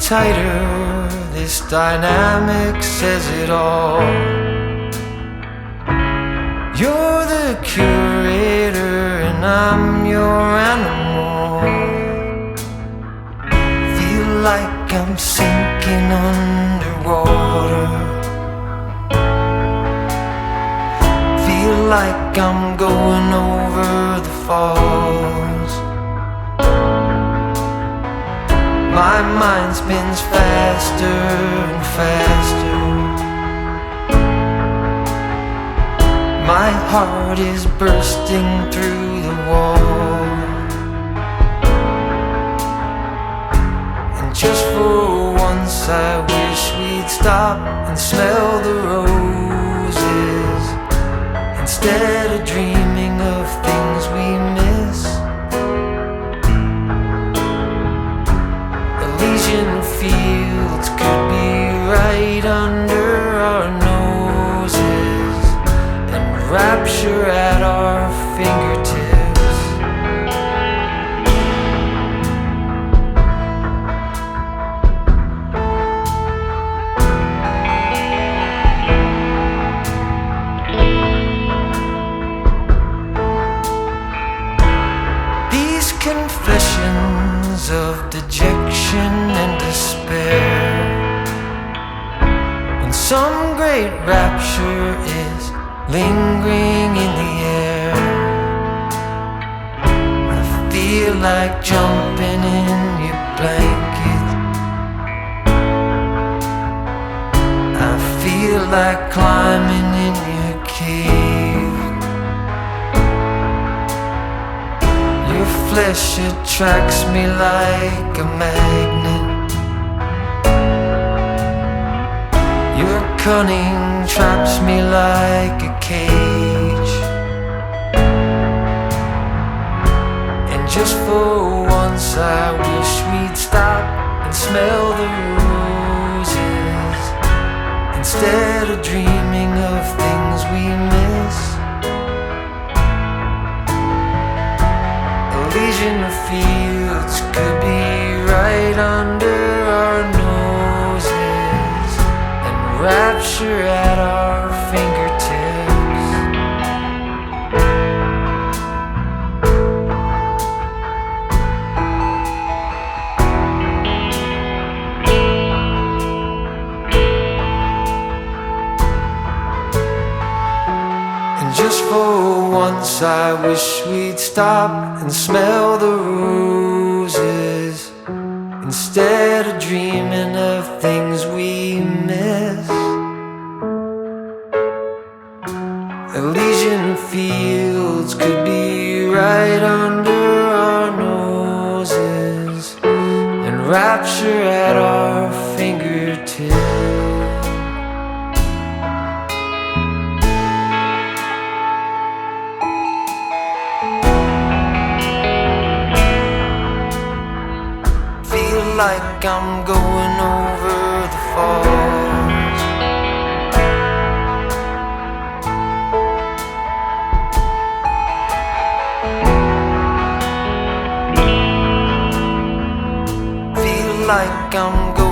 tighter, this dynamic says it all. You're the curator and I'm your animal. Feel like I'm sinking underwater. Feel like I'm going over the falls. My mind spins faster and faster. My heart is bursting through the wall. And just for once I wish we'd stop and smell the roses, instead of dreaming of things we miss. Elysian fields could be right under our noses, and rapture at our fingertips. These confessions of dejection and despair, when some great rapture is lingering in the air, I feel like jumping in your blanket. I feel like climbing in your cave. Your flesh attracts me like a magnet. Your cunning traps me like a cage. And just for once I wish we'd stop and smell the roses, instead of dreaming of things we miss. Elysian fields could be right under our noses, and rapture at our fingertips. And just for once I wish we'd stop and smell the roses, instead of dreaming of things we miss. Elysian fields could be right under our noses, and rapture at our fingertips. Like I'm going over the falls. Feel like I'm going